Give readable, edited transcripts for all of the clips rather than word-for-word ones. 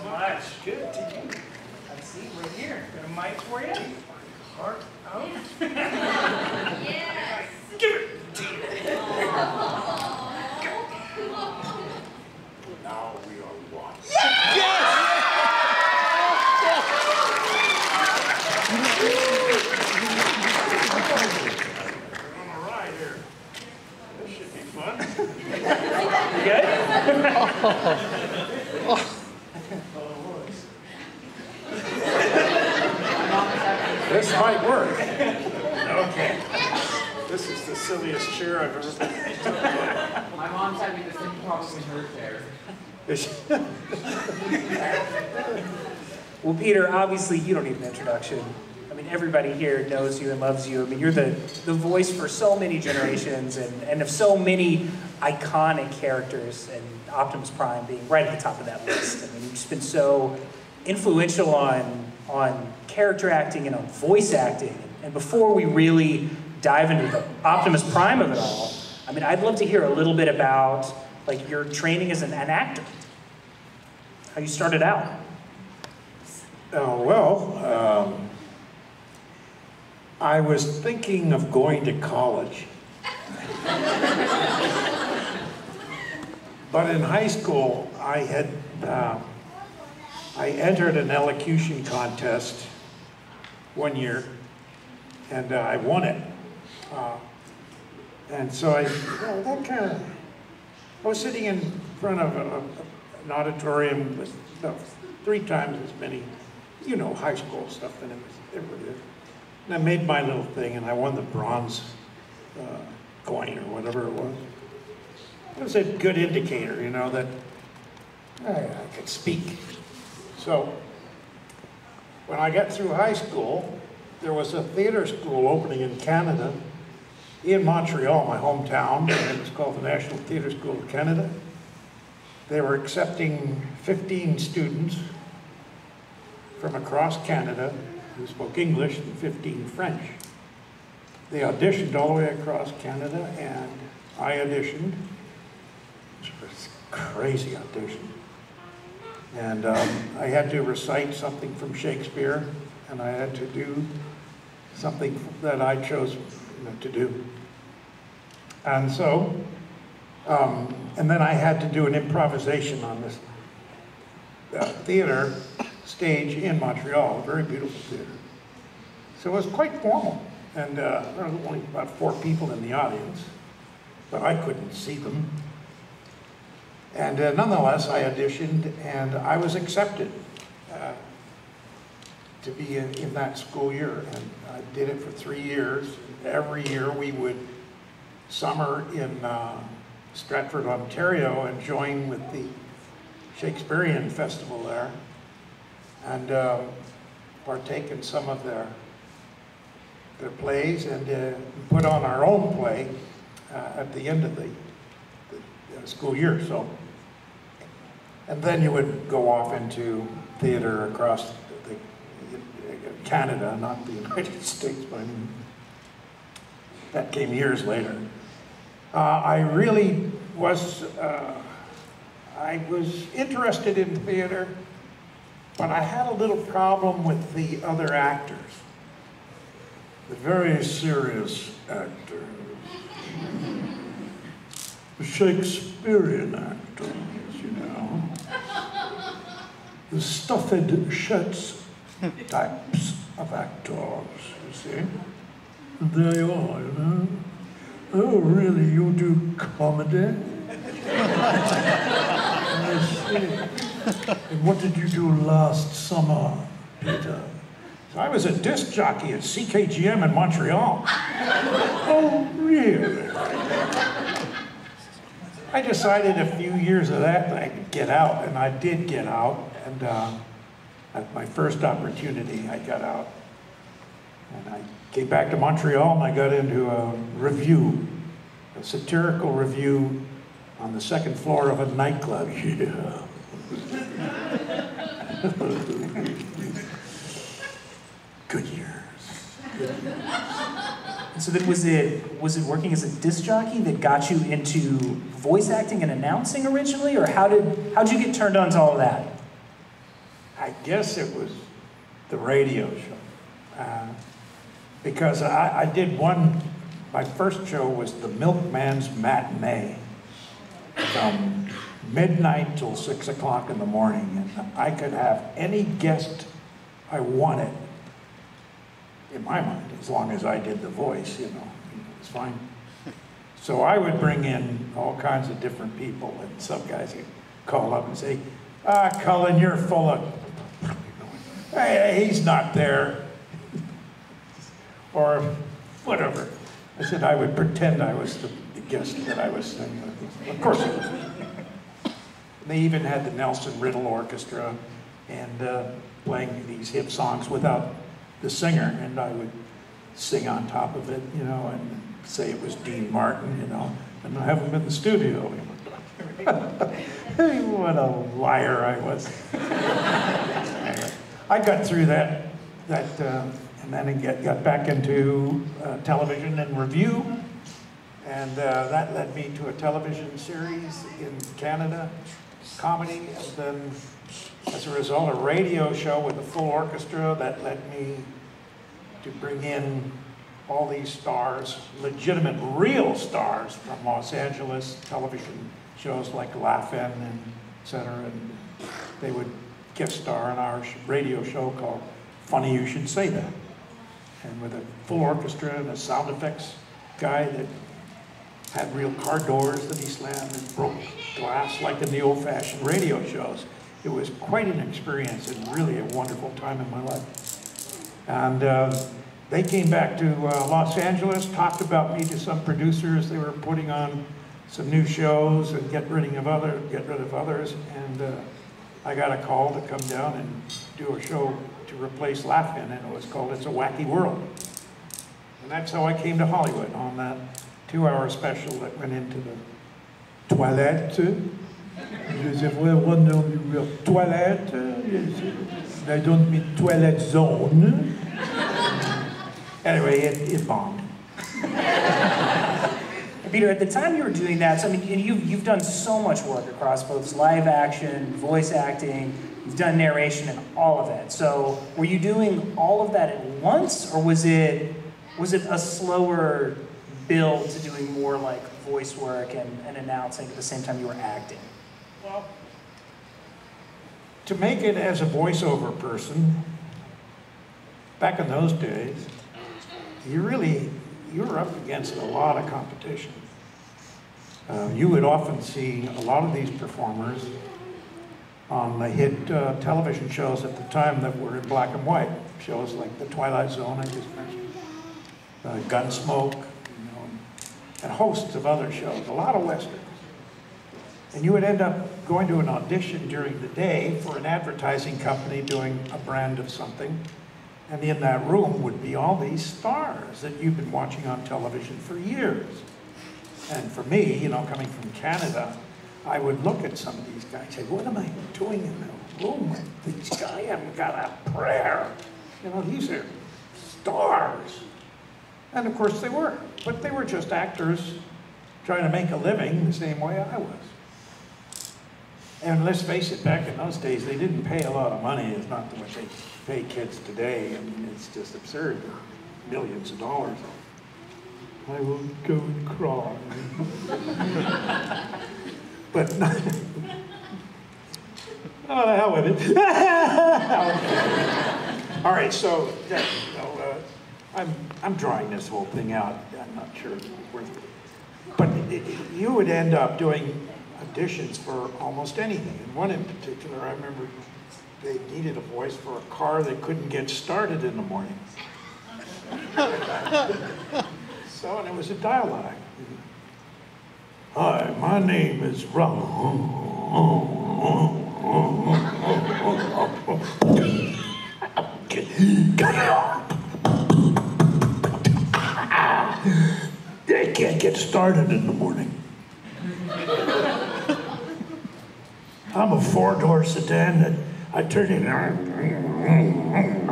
so much. Good to you. Have a seat right here. Got a mic for you. Heart out. Yes. Give it to you. Now we are one. Yes! We're on a ride here. This should be fun. You good? This might work. Okay. This is the silliest chair I've ever been in. My mom's having the same problem in her chair. Well, Peter, obviously you don't need an introduction. I mean, everybody here knows you and loves you. I mean, you're the voice for so many generations and of so many iconic characters, and Optimus Prime being right at the top of that list. I mean, you've just been so influential on character acting and on voice acting. And before we really dive into the Optimus Prime of it all, I mean, I'd love to hear a little bit about like your training as an actor. How you started out. I was thinking of going to college. But in high school, I entered an elocution contest one year, and I won it. And so I was sitting in front of an auditorium with 3 times as many, high school stuff than everybody is. And I made my little thing, and I won the bronze coin or whatever it was. It was a good indicator, that I could speak. So when I got through high school, there was a theater school opening in Canada, in Montreal, my hometown, and it was called the National Theatre School of Canada. They were accepting 15 students from across Canada who spoke English and 15 French. They auditioned all the way across Canada, and I auditioned. It was a crazy audition. And I had to recite something from Shakespeare, and I had to do something that I chose to do. And so, and then I had to do an improvisation on this theater stage in Montreal, a very beautiful theater. So it was quite formal, and there were only about 4 people in the audience, but I couldn't see them. And nonetheless, I auditioned, and I was accepted to be in that school year, and I did it for 3 years. Every year we would summer in Stratford, Ontario, and join with the Shakespearean Festival there, and partake in some of their plays, and put on our own play at the end of the school year. So, and then you would go off into theater across Canada, not the United States, but that came years later. I really was, I was interested in theater, but I had a little problem with the other actors, the very serious actors, the Shakespearean actors, the stuffed shirts types of actors, you see. And there you are, Oh, really, you do comedy? I see. And what did you do last summer, Peter? So I was a disc jockey at CKGM in Montreal. Oh, really? I decided a few years of that I could get out, and I did get out. And at my first opportunity, I got out. And I came back to Montreal, and I got into a review, a satirical review on the 2nd floor of a nightclub. Yeah. Good years. And so then was it working as a disc jockey that got you into voice acting and announcing originally, or how'd you get turned on to all of that? I guess it was the radio show. Because I did one, my first show was the Milkman's Matinee. From midnight till 6 o'clock in the morning. And I could have any guest I wanted, in my mind, as long as I did the voice, you know, it was fine. So I would bring in all kinds of different people, and some guys would call up and say, Cullen, you're full of, hey, he's not there. Or whatever. I said I would pretend I was the guest that I was singing with. Of course it was me. They even had the Nelson Riddle Orchestra and playing these hip songs without the singer, and I would sing on top of it, you know, and say it was Dean Martin, you know, and I have him in the studio. Hey, what a liar I was. Anyway, I got through that and then I got back into television and review, and that led me to a television series in Canada, comedy, and then as a result, a radio show with a full orchestra that led me to bring in all these stars, legitimate, real stars from Los Angeles, television shows like Laugh-In and et cetera, and they would guest star in our radio show called Funny You Should Say That. And with a full orchestra and a sound effects guy that had real car doors that he slammed and broke glass like in the old-fashioned radio shows. It was quite an experience and really a wonderful time in my life. And they came back to Los Angeles, talked about me to some producers. They were putting on some new shows and get rid of others. And I got a call to come down and do a show to replace Laugh-In, and it was called It's a Wacky World. And that's how I came to Hollywood, on that 2-hour special that went into the toilette. Je vois one of the toilette. I don't mean toilet zone. Anyway, it bombed. Peter, at the time you were doing that, so I mean, you've done so much work across both live action, voice acting, you've done narration and all of that. So were you doing all of that at once, or was it a slower build to doing more like voice work and announcing at the same time you were acting? Well, to make it as a voiceover person, back in those days, you were up against a lot of competition. You would often see a lot of these performers on the hit television shows at the time that were in black and white. Shows like The Twilight Zone, I just mentioned, Gunsmoke, you know, and hosts of other shows, a lot of westerns. And you would end up going to an audition during the day for an advertising company doing a brand of something. And in that room would be all these stars that you've been watching on television for years. And for me, you know, coming from Canada, I would look at some of these guys and say, what am I doing in the room with these guys? I haven't got a prayer. You know, these are stars. And of course they were. But they were just actors trying to make a living the same way I was. And let's face it, back in those days, they didn't pay a lot of money. It's not what they pay kids today. I mean, it's just absurd. Millions of dollars. I will go and cry. But not, oh, the hell with it. All right, so I'm drawing this whole thing out. I'm not sure it's worth it. But you would end up doing auditions for almost anything. And one in particular, I remember they needed a voice for a car that couldn't get started in the morning. So, and it was a dialogue. Hi, my name is Ron. They can't get started in the morning. I'm a 4-door sedan that I turn in. And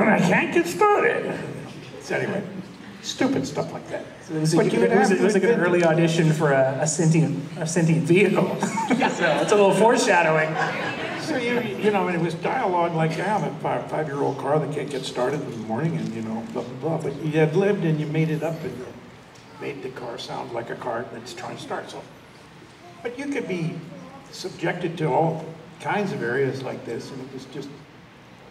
I can't get started. So anyway, stupid stuff like that. So it was like an early audition for a sentient vehicle. So it's a little foreshadowing. So you know, and it was dialogue like, I have a five-year-old car that can't get started in the morning, and you know, blah blah blah. But you had lived and you made it up, and you made the car sound like a car that's trying to start. So, but you could be subjected to all kinds of areas like this, and it was just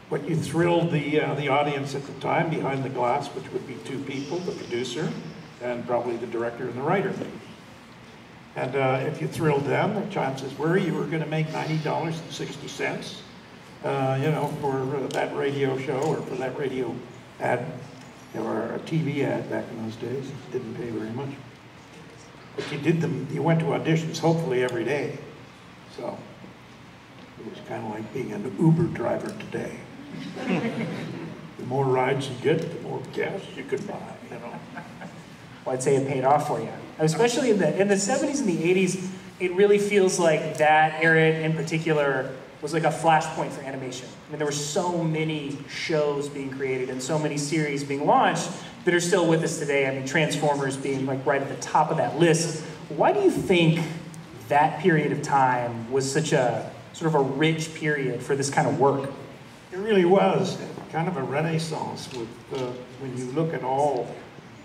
what you thrilled the audience at the time behind the glass, which would be two people, the producer and probably the director and the writer. And if you thrilled them, the chances were you were going to make $90.60, you know, for that radio show or for that radio ad or a TV ad back in those days. It didn't pay very much. But you did them, you went to auditions hopefully every day. So it was kind of like being an Uber driver today. The more rides you get, the more gas you can buy, you know. Well, I'd say it paid off for you. Especially in the 70s and the 80s, it really feels like that era in particular was like a flashpoint for animation. I mean, there were so many shows being created and so many series being launched that are still with us today. I mean, Transformers being like right at the top of that list. Why do you think that period of time was such a sort of a rich period for this kind of work? It really was kind of a renaissance with when you look at all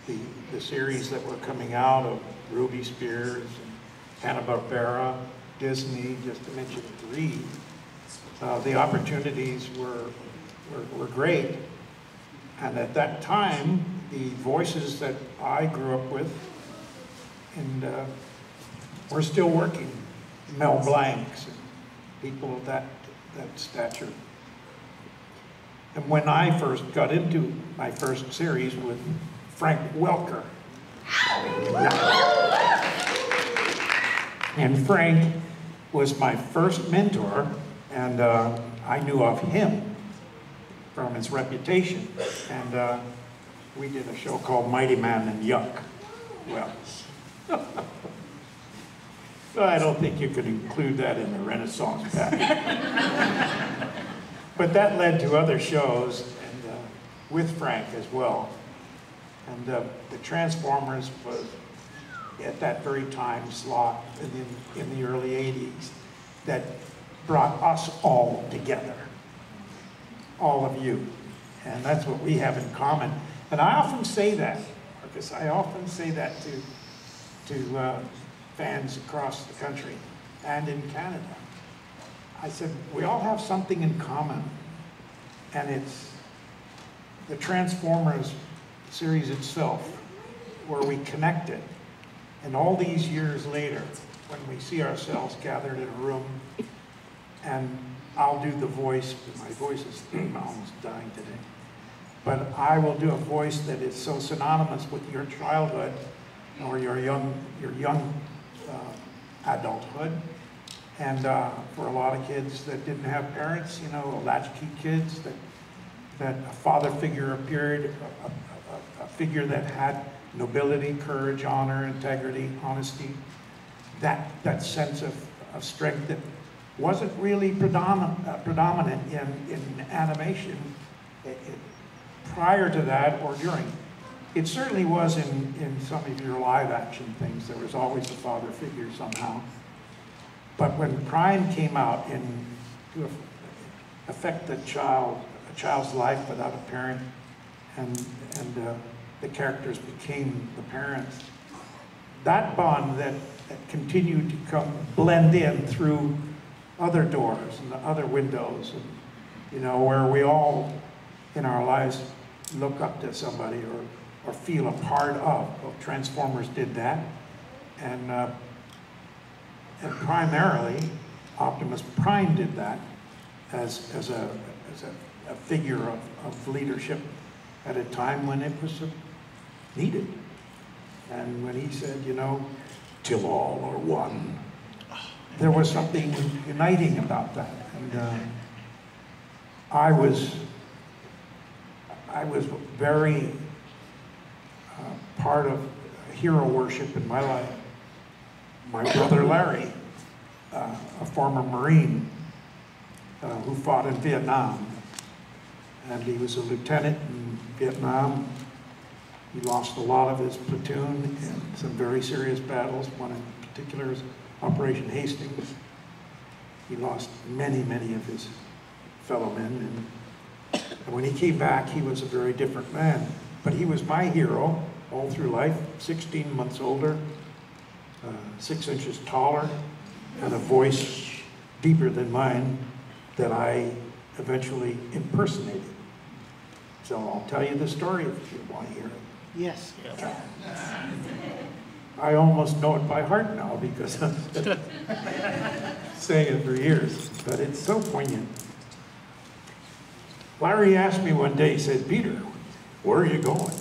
the series that were coming out of Ruby Spears and Hanna-Barbera, Disney, just to mention three. The opportunities were great. And at that time, the voices that I grew up with and were still working. Mel Blancs and people of that stature. And when I first got into my first series with Frank Welker. And Frank was my first mentor, and I knew of him from his reputation. And we did a show called Mighty Man and Yuck. Well, I don't think you could include that in the Renaissance package. But that led to other shows, and with Frank as well. And the Transformers was at that very time slot in the early 80s that brought us all together, all of you. And that's what we have in common. And I often say that, Marcus, I often say that to fans across the country and in Canada. I said, we all have something in common, and it's the Transformers series itself, where we connected. And all these years later, when we see ourselves gathered in a room, and I'll do the voice, my voice is almost dying today, but I will do a voice that is so synonymous with your childhood or your young adulthood. And for a lot of kids that didn't have parents, you know, latchkey kids, that a father figure appeared, a figure that had nobility, courage, honor, integrity, honesty, that sense of strength that wasn't really predominant in animation prior to that or during. It certainly was in some of your live action things. There was always a father figure somehow. But when Prime came out to affect a child's life without a parent, and the characters became the parents, that bond that continued to blend in through other doors and other windows, and you know, where we all in our lives look up to somebody or feel a part of. Well, Transformers did that, and primarily Optimus Prime did that as a figure of leadership at a time when it was needed. And when he said, you know, till all are one, there was something uniting about that. And I was very part of hero worship in my life. My brother Larry, a former Marine who fought in Vietnam, and he was a lieutenant in Vietnam, He lost a lot of his platoon in some very serious battles. One in particular is Operation Hastings. He lost many, many of his fellow men. And when he came back, he was a very different man. But he was my hero all through life, 16 months older, 6 inches taller, and a voice deeper than mine that I eventually impersonated. So I'll tell you the story if you want to hear it. Yes. I almost know it by heart now because I've been saying it for years, but it's so poignant. Larry asked me one day, he said, "Peter, where are you going?"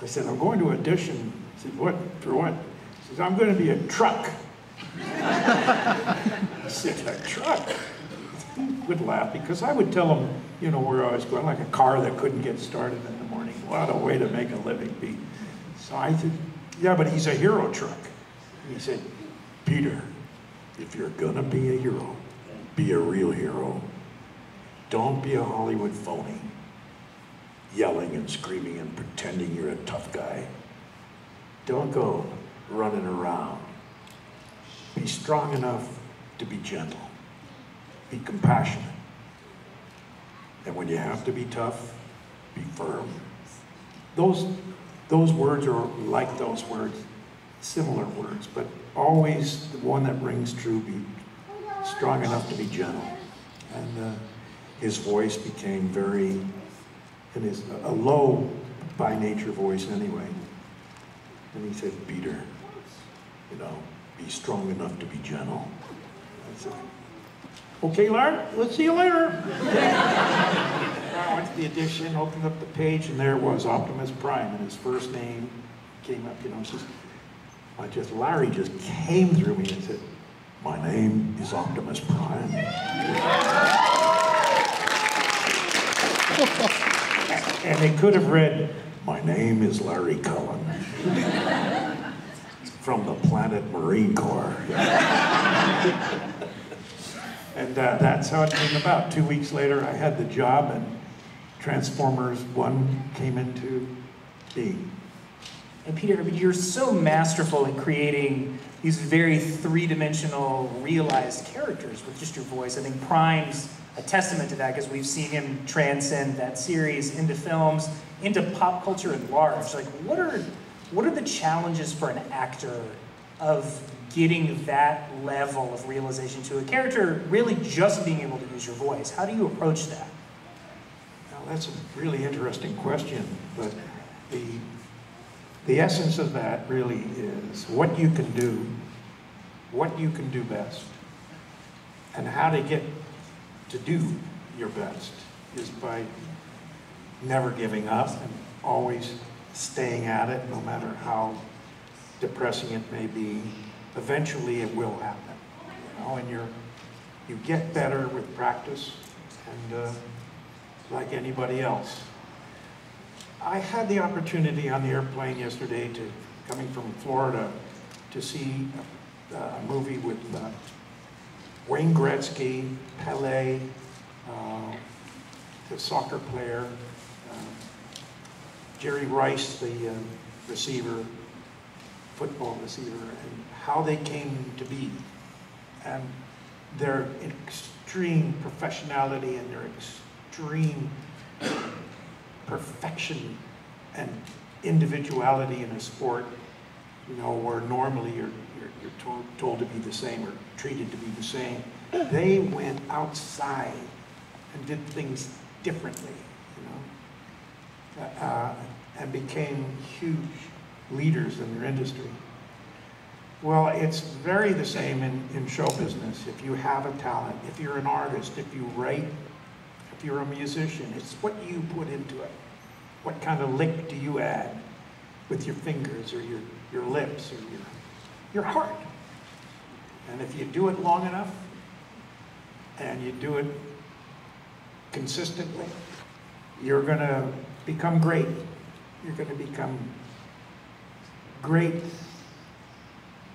I said, "I'm going to audition." He said, "What? For what?" He says, "I'm going to be a truck." I said, "A truck?" He would laugh because I would tell him, you know, where I was going, like a car that couldn't get started in the morning. What a way to make a living be. So I said, "Yeah, but he's a hero truck." And he said, "Peter, if you're gonna be a hero, be a real hero. Don't be a Hollywood phony, yelling and screaming and pretending you're a tough guy. Don't go running around. Be strong enough to be gentle. Be compassionate. And when you have to be tough, be firm." Those words are like those words, similar words, but always the one that rings true, be strong enough to be gentle. And his voice became very, it is a low by nature voice anyway. And he said, "Peter, you know, be strong enough to be gentle." I said, "Okay, Larry, let's see you later." I went to the audition, opened up the page, and there was Optimus Prime, and his first name came up, you know, Larry just came through me and said, "My name is Optimus Prime." And they could have read, "My name is Larry Cullen from the planet Marine Corps." And that's how it came about. 2 weeks later, I had the job, and Transformers 1 came into being. And Peter, I mean, you're so masterful in creating these very three-dimensional, realized characters with just your voice. I think Prime's a testament to that because we've seen him transcend that series into films, into pop culture at large. Like, what are the challenges for an actor of getting that level of realization to a character, really just being able to use your voice? How do you approach that? Well, that's a really interesting question, but the essence of that really is what you can do best, and how to get to do your best is by never giving up and always staying at it, no matter how depressing it may be. Eventually it will happen, you know, and you get better with practice, and like anybody else. I had the opportunity on the airplane yesterday coming from Florida to see a movie with Wayne Gretzky, Pelé, the soccer player, Jerry Rice, the receiver, football receiver, and how they came to be, and their extreme professionality and their extreme perfection and individuality in a sport, you know, where normally you're told to be the same or treated to be the same. They went outside and did things differently, you know, and became huge leaders in their industry. Well, it's very the same in show business. If you have a talent, if you're an artist, if you write, if you're a musician, it's what you put into it. What kind of lick do you add with your fingers or your lips or your heart? And if you do it long enough and you do it consistently, you're going to become great. You're going to become great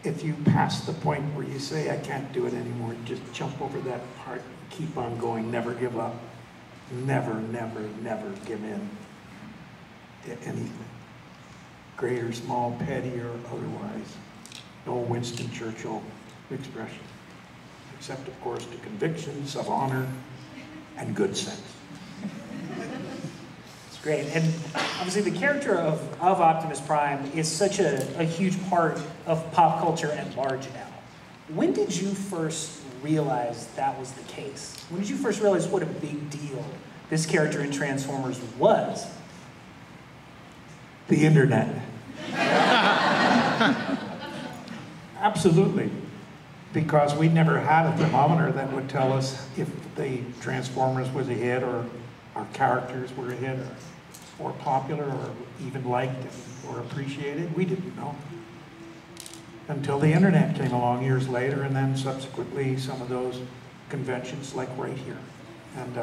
if you pass the point where you say, "I can't do it anymore." Just jump over that part, keep on going, never give up. Never, never, never give in to anything. great or small, petty or otherwise. No Winston Churchill expression, except of course to convictions of honor and good sense. It's great. And obviously the character of Optimus Prime is such a huge part of pop culture at large now. When did you first realize that was the case? When did you first realize what a big deal this character in Transformers was? The internet. Absolutely. Because we never had a thermometer that would tell us if the Transformers was a hit or our characters were a hit or popular or even liked or appreciated. We didn't know. Until the internet came along years later, and then subsequently some of those conventions like right here. And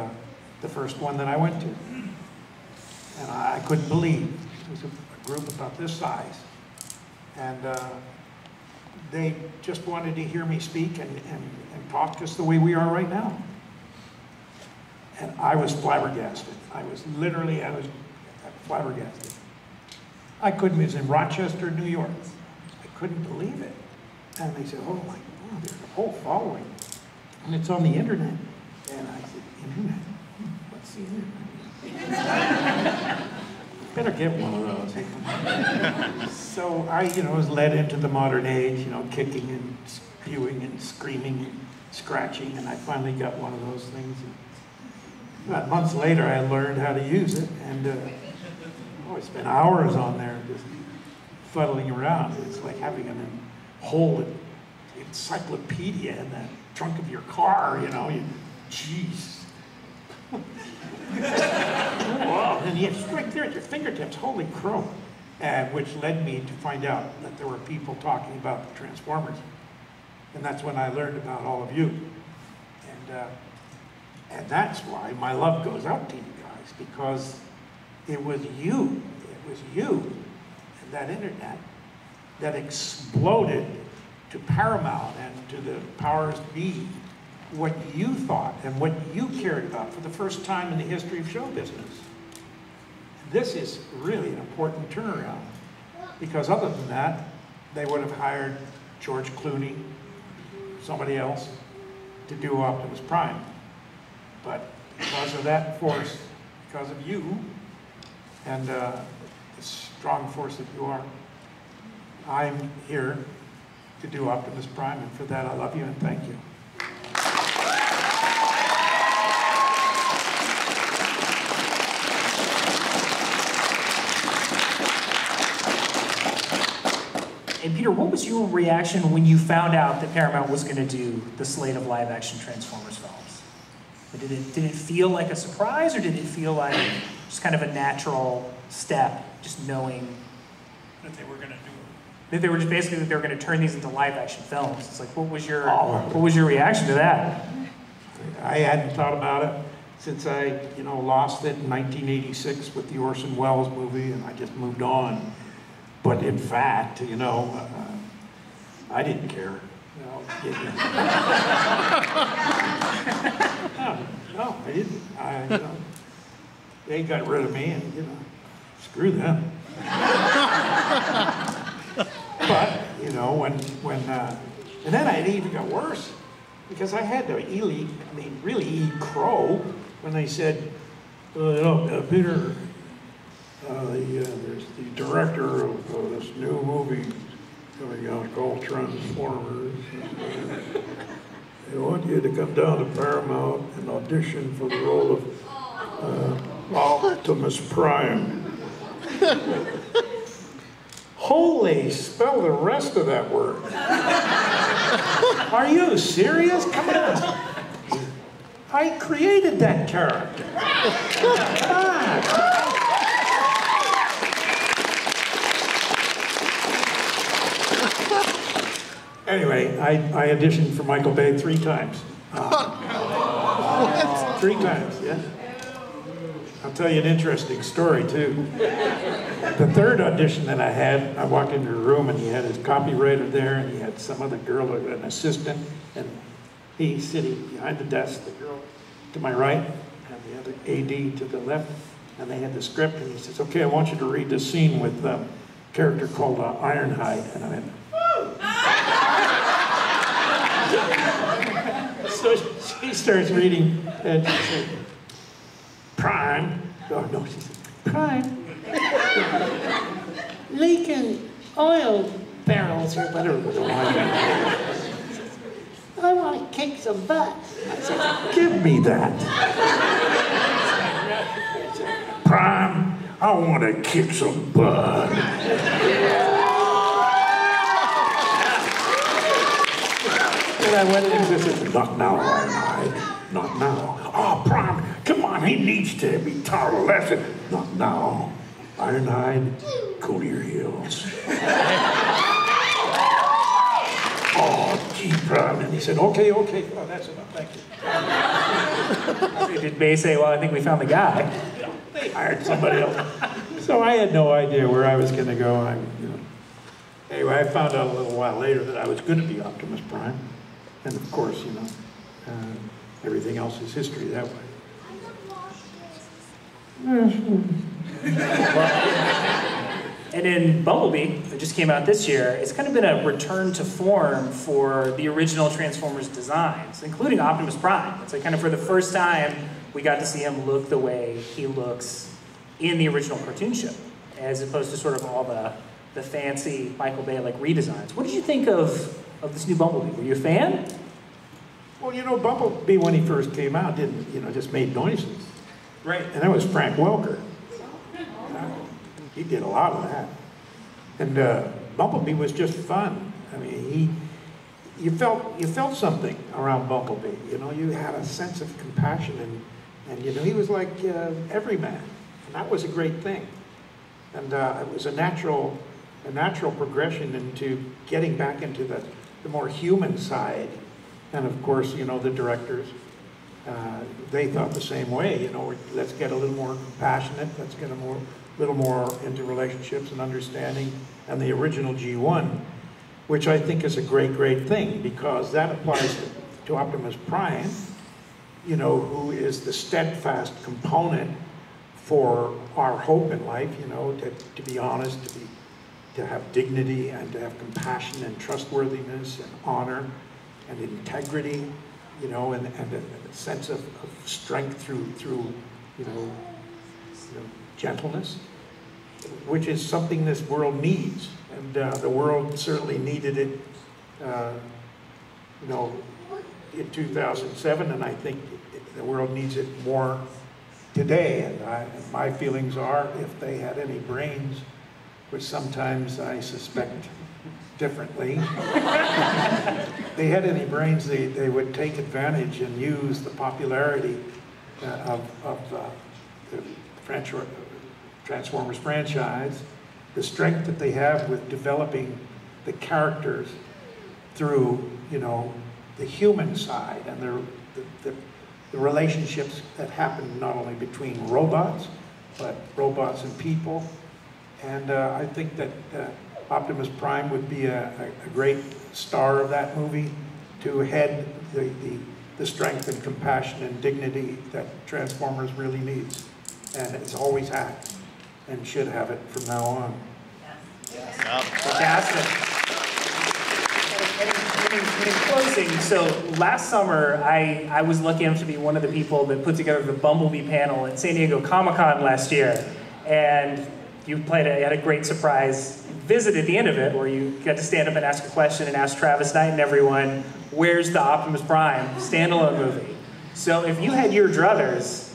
the first one that I went to. And I couldn't believe it was a group about this size. And they just wanted to hear me speak and talk just the way we are right now. And I was flabbergasted. I was flabbergasted. It was in Rochester, New York. I couldn't believe it. And they said, oh my God, there's a whole following. And it's on the internet. And I said, internet? What's the internet? Better get one of those. So I, was led into the modern age, kicking and spewing and screaming and scratching, and I finally got one of those things. And about months later, I learned how to use it, and I spent hours on there just fuddling around. It's like having a whole encyclopedia in the trunk of your car, Jeez. Wow, and it's right there at your fingertips, holy crow. Which led me to find out that there were people talking about the Transformers. And that's when I learned about all of you. And that's why my love goes out to you guys, because it was you and that internet that exploded to Paramount and to the powers be what you thought and what you cared about for the first time in the history of show business. This is really an important turnaround, because other than that, they would have hired George Clooney, somebody else, to do Optimus Prime. But because of that force, because of you, and the strong force that you are, I'm here to do Optimus Prime, and for that I love you and thank you. And Peter, what was your reaction when you found out that Paramount was going to do the slate of live-action Transformers films? Did it feel like a surprise, or did it feel like just kind of a natural step, just knowing That they were going to do it. that they were just basically that they were going to turn these into live-action films? It's like, what was your reaction to that? I hadn't thought about it since I, lost it in 1986 with the Orson Welles movie, and I just moved on. But in fact, I didn't care. No, I didn't. They got rid of me, and screw them. But when and then it even got worse, because I had to really eat crow when they said, Peter. There's the director of this new movie coming out called Transformers. They want you to come down to Paramount and audition for the role of Optimus Prime. Holy, spell the rest of that word. Are you serious? Come on. I created that character. Come on. Anyway, I auditioned for Michael Bay 3 times. 3 times, yeah. I'll tell you an interesting story, too. The third audition that I had, I walked into a room and he had his copywriter there, and he had some other girl, an assistant, and he sitting behind the desk, the girl to my right, and the other AD to the left, and they had the script, and he says, okay, I want you to read this scene with character called Ironhide, and I went, so she starts reading, and she said, Prime. Oh, no, she said, Prime. Leaking oil barrels or whatever. I want to kick some butt. I said, give me that. Prime, I want to kick some butt. And I went in and said, not now, Ironhide, not now. Oh, Prime, come on, he needs to be taught a lesson. Not now. Ironhide, go to your heels. Oh, gee, Prime. And he said, okay, okay. Oh, that's enough, thank you. Did Bay say, well, I think we found the guy? They hired somebody else. So I had no idea where I was going to go. Anyway, I found out a little while later that I was going to be Optimus Prime. And of course, everything else is history that way. And in Bumblebee, that just came out this year, it's kind of been a return to form for the original Transformers designs, including Optimus Prime. It's like kind of for the first time, we got to see him look the way he looks in the original cartoon show, as opposed to sort of all the fancy Michael Bay like redesigns. What did you think of this new Bumblebee? Were you a fan? Well, Bumblebee when he first came out didn't, just made noises. Right. And that was Frank Welker. He did a lot of that. And Bumblebee was just fun. I mean, you felt something around Bumblebee. You had a sense of compassion, and he was like every man, and that was a great thing. And it was a natural progression into getting back into the more human side. And of course, the directors, they thought the same way. Let's get a little more compassionate. Let's get a little more into relationships and understanding. And the original G1, which I think is a great, great thing, because that applies to Optimus Prime, who is the steadfast component for our hope in life, to be honest, to have dignity and to have compassion and trustworthiness and honor and integrity, and a sense of strength through gentleness, which is something this world needs. And the world certainly needed it, in 2007, and I think the world needs it more today. And my feelings are, if they had any brains, which sometimes I suspect differently, they had any brains, they would take advantage and use the popularity of the Transformers franchise, the strength that they have with developing the characters through, the human side and the relationships that happen not only between robots, but robots and people. And I think that Optimus Prime would be a great star of that movie, to head the strength and compassion and dignity that Transformers really needs. And it's always had, and should have it from now on. Yes. Fantastic. And in closing, so last summer, I was lucky enough to be one of the people that put together the Bumblebee panel at San Diego Comic-Con last year. And you had a great surprise visit at the end of it, where you got to stand up and ask a question and ask Travis Knight and everyone, where's the Optimus Prime standalone movie? So if you had your druthers,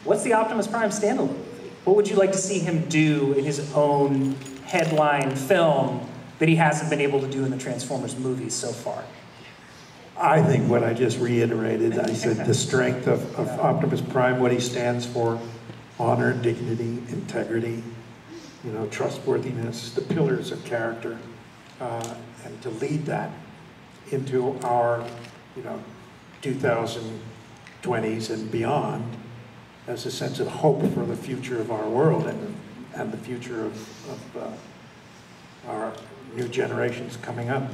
what's the Optimus Prime standalone movie? What would you like to see him do in his own headline film that he hasn't been able to do in the Transformers movies so far? I think what I just reiterated, I said the strength of Optimus Prime, what he stands for: honor, dignity, integrity, trustworthiness, the pillars of character, and to lead that into our, 2020s and beyond, as a sense of hope for the future of our world and the future of our new generations coming up.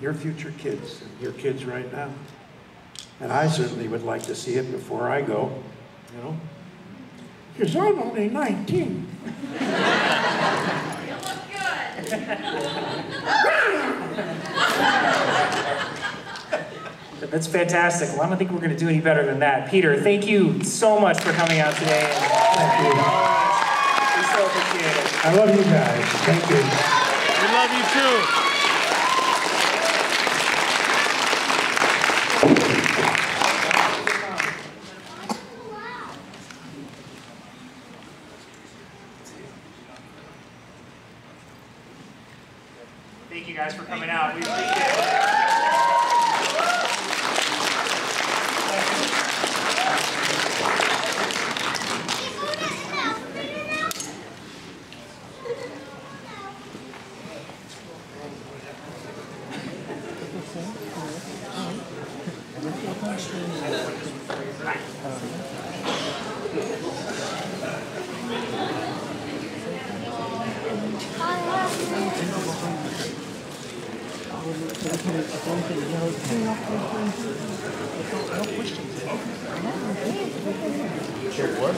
Your future kids, your kids right now. And I certainly would like to see it before I go, because I'm only 19. That's fantastic. Well, I don't think we're going to do any better than that. Peter, thank you so much for coming out today. Thank you. We so appreciate it. I love you guys. Thank you. We love you too. Thank you guys for coming out. We appreciate it. Sure, what?